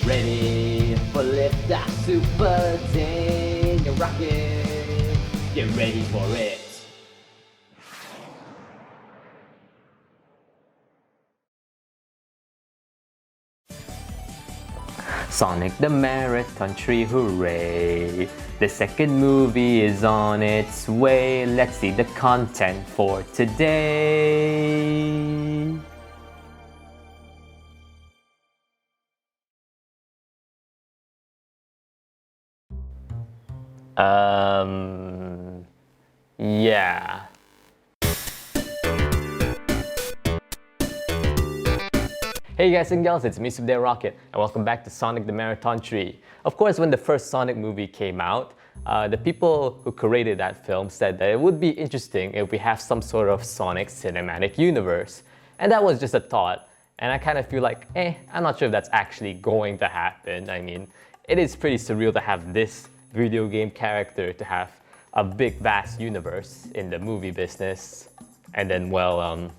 Ready for liftoff, super in your rocket. Get ready for it. Sonic the Marathon Tree, hooray! The second movie is on its way. Let's see the content for today. Yeah. Hey guys and gals, it's me, Subday Rocket, and welcome back to Sonic the Marathon Tree. Of course, when the first Sonic movie came out, the people who created that film said that it would be interesting if we have some sort of Sonic cinematic universe. And that was just a thought, and I kind of feel like, I'm not sure if that's actually going to happen. I mean, it is pretty surreal to have this video game character to have a big, vast universe in the movie business. And then, well,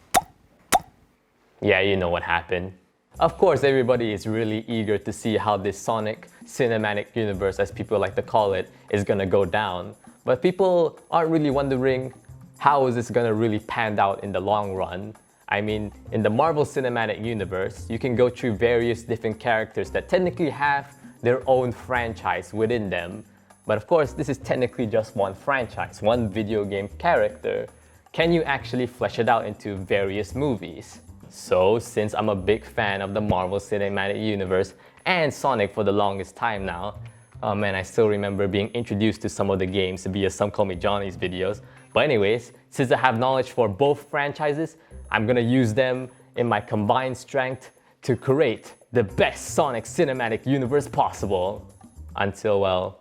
yeah, you know what happened. Of course, everybody is really eager to see how this Sonic cinematic universe, as people like to call it, is gonna go down. But people aren't really wondering how is this gonna really pan out in the long run. I mean, in the Marvel Cinematic Universe, you can go through various different characters that technically have their own franchise within them. But of course, this is technically just one franchise, one video game character. Can you actually flesh it out into various movies? So, since I'm a big fan of the Marvel Cinematic Universe and Sonic for the longest time now, oh man, I still remember being introduced to some of the games via Some Call Me Johnny's videos. But anyways, since I have knowledge for both franchises, I'm gonna use them in my combined strength to create the best Sonic Cinematic Universe possible. Until, well,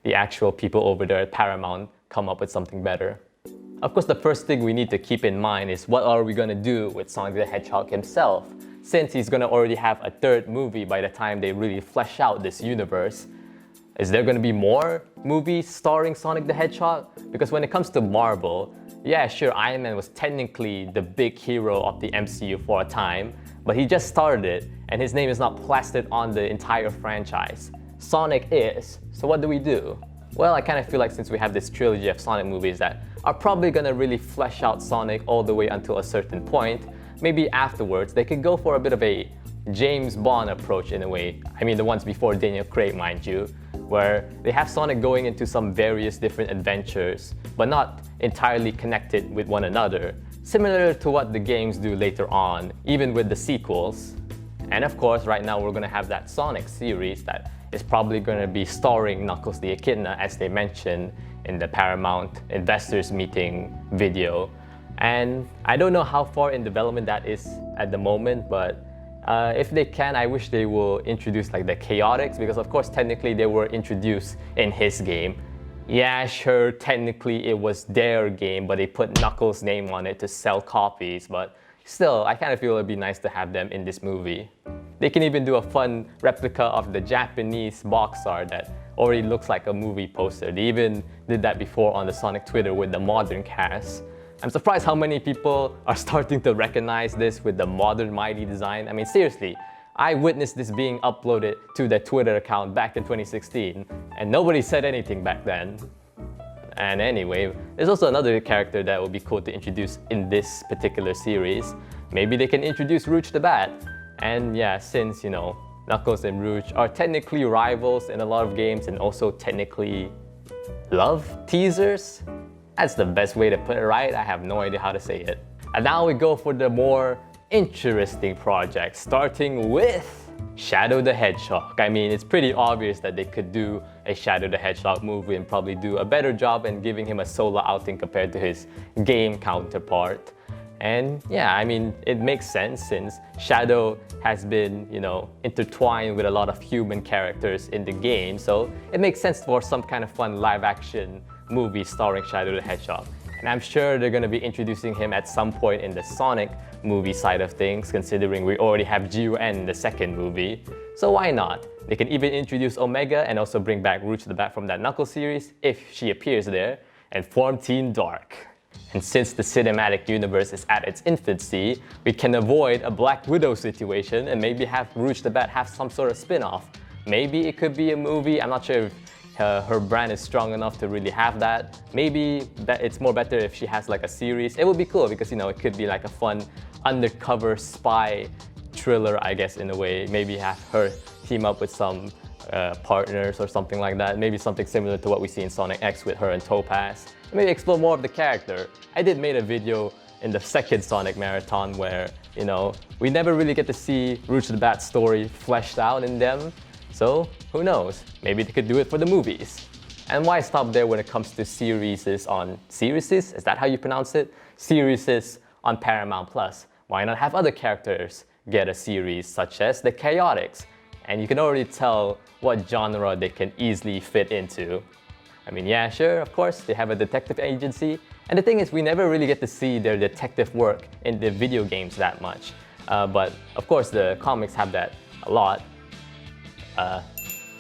the actual people over there at Paramount come up with something better. Of course, the first thing we need to keep in mind is what are we gonna do with Sonic the Hedgehog himself, since he's gonna already have a third movie by the time they really flesh out this universe. Is there gonna be more movies starring Sonic the Hedgehog? Because when it comes to Marvel, yeah, sure, Iron Man was technically the big hero of the MCU for a time, but he just started it, and his name is not plastered on the entire franchise. Sonic is, so what do we do? Well, I kind of feel like since we have this trilogy of Sonic movies that are probably gonna really flesh out Sonic all the way until a certain point, maybe afterwards they could go for a bit of a James Bond approach in a way. I mean the ones before Daniel Craig, mind you, where they have Sonic going into some various different adventures, but not entirely connected with one another, similar to what the games do later on, even with the sequels. And of course, right now we're gonna have that Sonic series that is probably gonna be starring Knuckles the Echidna, as they mentioned in the Paramount investors meeting video. And I don't know how far in development that is at the moment, but if they can, I wish they will introduce like the Chaotix, because of course technically they were introduced in his game. Yeah, sure, technically it was their game, but they put Knuckles' name on it to sell copies, but still, I kind of feel it'd be nice to have them in this movie. They can even do a fun replica of the Japanese box art that already looks like a movie poster. They even did that before on the Sonic Twitter with the modern cast. I'm surprised how many people are starting to recognize this with the modern Mighty design. I mean, seriously, I witnessed this being uploaded to their Twitter account back in 2016, and nobody said anything back then. And anyway, there's also another character that would be cool to introduce in this particular series. Maybe they can introduce Rouge the Bat. And yeah, since, you know, Knuckles and Rouge are technically rivals in a lot of games and also technically love teasers, that's the best way to put it, right? I have no idea how to say it. And now we go for the more interesting project, starting with Shadow the Hedgehog. I mean, it's pretty obvious that they could do a Shadow the Hedgehog movie and probably do a better job in giving him a solo outing compared to his game counterpart. And yeah, I mean, it makes sense since Shadow has been, you know, intertwined with a lot of human characters in the game. So it makes sense for some kind of fun live action movie starring Shadow the Hedgehog. And I'm sure they're gonna be introducing him at some point in the Sonic movie side of things, considering we already have G.U.N in the second movie. So why not? They can even introduce Omega and also bring back Rouge the Bat from that Knuckles series, if she appears there, and form Team Dark. And since the cinematic universe is at its infancy, we can avoid a Black Widow situation and maybe have Rouge the Bat have some sort of spin-off. Maybe it could be a movie. I'm not sure if her brand is strong enough to really have that. Maybe it's more better if she has like a series. It would be cool because, you know, it could be like a fun undercover spy thriller, I guess, in a way. Maybe have her team up with some partners or something like that. Maybe something similar to what we see in Sonic X with her and Topaz. Maybe explore more of the character. I did make a video in the second Sonic Marathon where, you know, we never really get to see Rouge the Bat's story fleshed out in them. So who knows? Maybe they could do it for the movies. And why stop there when it comes to series on series? Is that how you pronounce it? Series on Paramount Plus. Why not have other characters get a series such as the Chaotix? And you can already tell what genre they can easily fit into. I mean, yeah, sure, of course, they have a detective agency. And the thing is, we never really get to see their detective work in the video games that much. But of course, the comics have that a lot.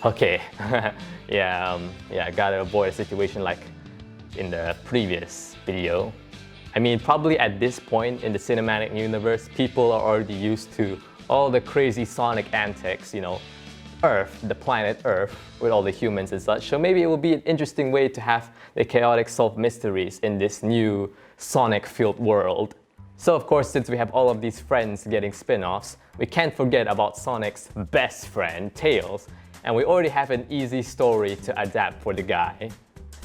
Okay, yeah, gotta avoid a situation like in the previous video. I mean, probably at this point in the cinematic universe, people are already used to all the crazy Sonic antics, you know, Earth, the planet Earth, with all the humans and such. So maybe it will be an interesting way to have the Chaotix solve mysteries in this new Sonic-filled world. So of course, since we have all of these friends getting spin-offs, we can't forget about Sonic's best friend, Tails, and we already have an easy story to adapt for the guy.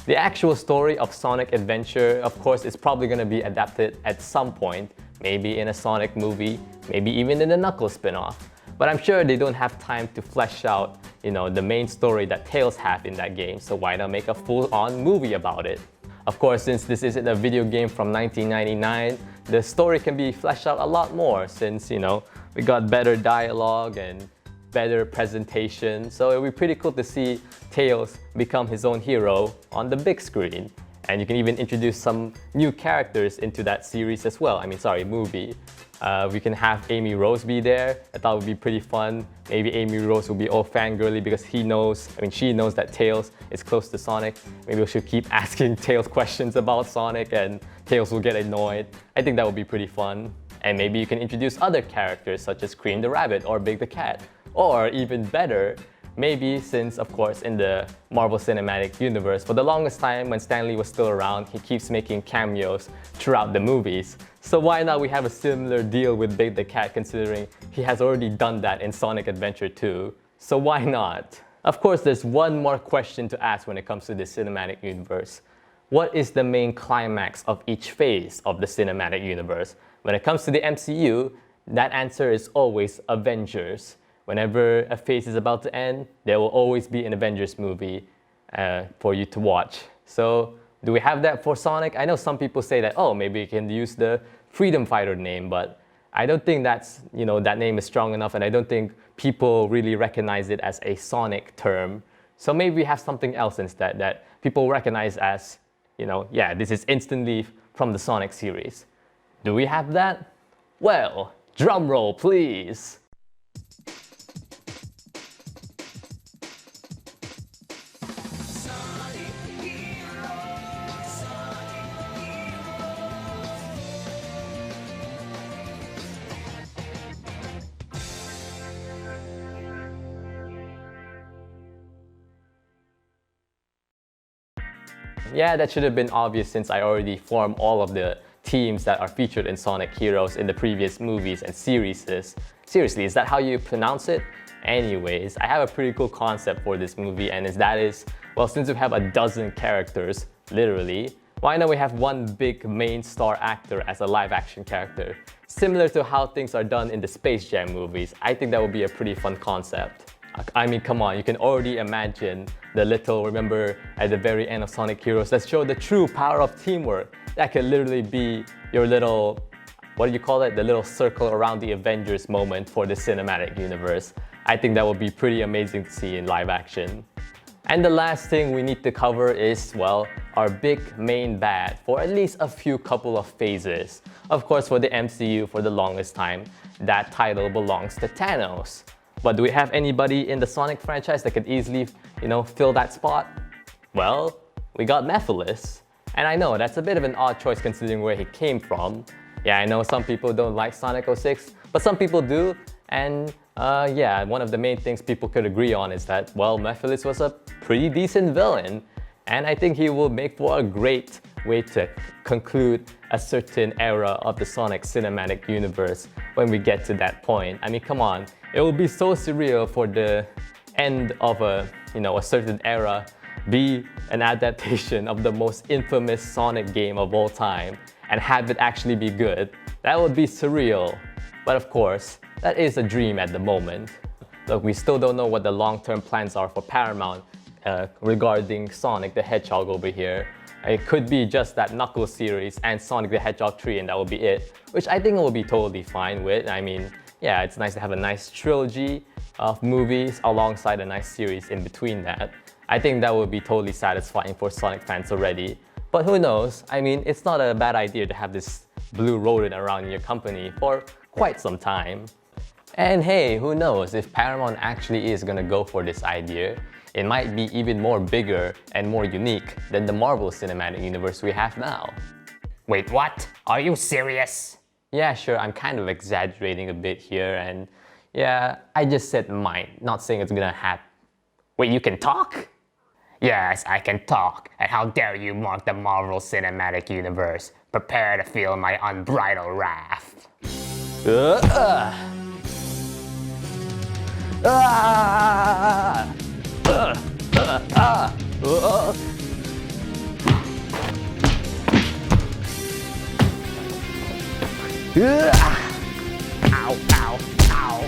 The actual story of Sonic Adventure, of course, is probably going to be adapted at some point, maybe in a Sonic movie, maybe even in the Knuckles spin-off. But I'm sure they don't have time to flesh out, you know, the main story that Tails have in that game, so why not make a full-on movie about it? Of course, since this isn't a video game from 1999, the story can be fleshed out a lot more since, you know, we got better dialogue and better presentation, so it would be pretty cool to see Tails become his own hero on the big screen. And you can even introduce some new characters into that series as well. Movie. We can have Amy Rose be there. I thought it would be pretty fun. Maybe Amy Rose will be all fangirly because she knows that Tails is close to Sonic. Maybe we should keep asking Tails questions about Sonic and Tails will get annoyed. I think that would be pretty fun. And maybe you can introduce other characters such as Cream the Rabbit or Big the Cat. Or even better, maybe since, of course, in the Marvel Cinematic Universe, for the longest time when Stan Lee was still around, he keeps making cameos throughout the movies. So why not we have a similar deal with Big the Cat, considering he has already done that in Sonic Adventure 2? So why not? Of course, there's one more question to ask when it comes to the cinematic universe. What is the main climax of each phase of the cinematic universe? When it comes to the MCU, that answer is always Avengers. Whenever a phase is about to end, there will always be an Avengers movie for you to watch. So do we have that for Sonic? I know some people say that, oh, maybe you can use the Freedom Fighter name, but I don't think that name is strong enough, and I don't think people really recognize it as a Sonic term. So maybe we have something else instead that people recognize as, yeah, this is instantly from the Sonic series. Do we have that? Well, drum roll, please. Yeah, that should have been obvious since I already formed all of the teams that are featured in Sonic Heroes in the previous movies and series. Seriously, is that how you pronounce it? Anyways, I have a pretty cool concept for this movie, and well, since we have a dozen characters, literally, why not we have one big main star actor as a live action character? Similar to how things are done in the Space Jam movies. I think that would be a pretty fun concept. I mean, come on, you can already imagine remember at the very end of Sonic Heroes, let's show the true power of teamwork. That could literally be your little, what do you call it? The little circle around the Avengers moment for the cinematic universe. I think that would be pretty amazing to see in live action. And the last thing we need to cover is, well, our big main bad for at least a couple of phases. Of course, for the MCU, for the longest time, that title belongs to Thanos. But do we have anybody in the Sonic franchise that could easily, fill that spot? Well, we got Mephiles. And I know that's a bit of an odd choice considering where he came from. Yeah, I know some people don't like Sonic 06, but some people do. And yeah, one of the main things people could agree on is that, well, Mephiles was a pretty decent villain. And I think he will make for a great way to conclude a certain era of the Sonic cinematic universe when we get to that point. I mean, come on, it will be so surreal for the end of a certain era be an adaptation of the most infamous Sonic game of all time and have it actually be good. That would be surreal. But of course, that is a dream at the moment. Look, we still don't know what the long-term plans are for Paramount regarding Sonic the Hedgehog over here. It could be just that Knuckles series and Sonic the Hedgehog 3 and that will be it, which I think will be totally fine with. I mean, yeah, it's nice to have a nice trilogy of movies alongside a nice series in between that. I think that would be totally satisfying for Sonic fans already. But who knows? I mean, it's not a bad idea to have this blue rodent around in your company for quite some time. And hey, who knows, if Paramount actually is gonna go for this idea, it might be even more bigger and more unique than the Marvel Cinematic Universe we have now. Wait, what? Are you serious? Yeah, sure, I'm kind of exaggerating a bit here and yeah, I just said might, not saying it's gonna happen. Wait, you can talk? Yes, I can talk, and how dare you mock the Marvel Cinematic Universe. Prepare to feel my unbridled wrath. Ow, ow, ow.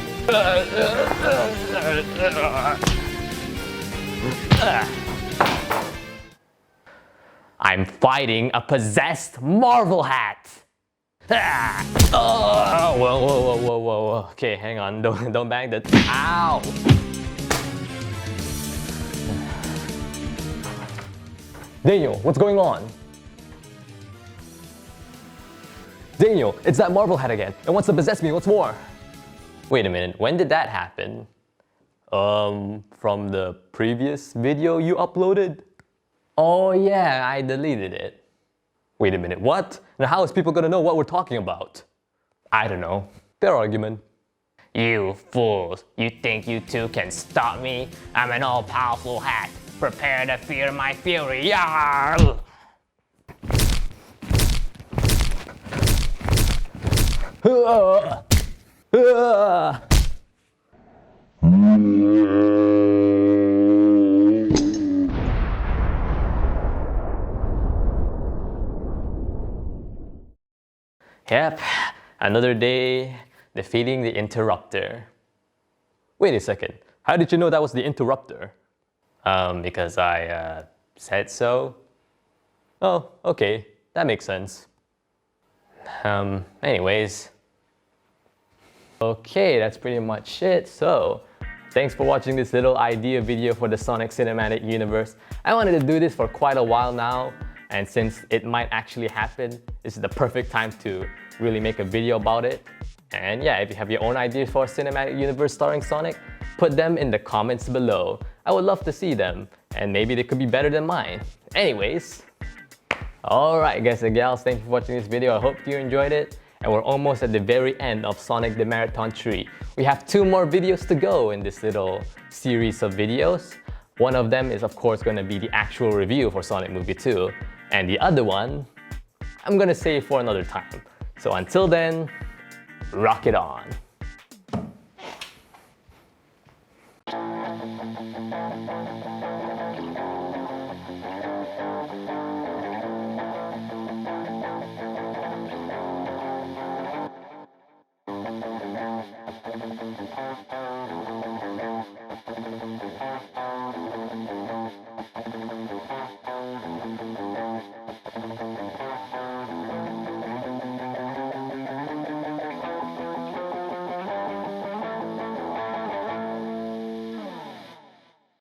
I'm fighting a possessed Marvel hat! Oh, whoa. Okay, hang on, don't bang that. Ow! Daniel, what's going on? Daniel, it's that Marvel hat again. It wants to possess me, what's more? Wait a minute, when did that happen? From the previous video you uploaded? Oh yeah, I deleted it. Wait a minute, what? Now how is people gonna know what we're talking about? I don't know. Fair argument. You fools, you think you two can stop me? I'm an all-powerful hat. Prepare to fear my fury. Yarr! Yep, another day defeating the Interrupter. Wait a second, how did you know that was the Interrupter? Because I said so. Oh, okay, that makes sense. Anyways. Okay, that's pretty much it. So, thanks for watching this little idea video for the Sonic Cinematic Universe. I wanted to do this for quite a while now, and since it might actually happen, this is the perfect time to really make a video about it. And yeah, if you have your own ideas for a cinematic universe starring Sonic, put them in the comments below. I would love to see them, and maybe they could be better than mine. Anyways, alright guys and gals, thank you for watching this video. I hope you enjoyed it. And we're almost at the very end of Sonic the Marathon 3. We have 2 more videos to go in this little series of videos. One of them is of course going to be the actual review for Sonic Movie 2. And the other one, I'm going to save for another time. So until then, rock it on.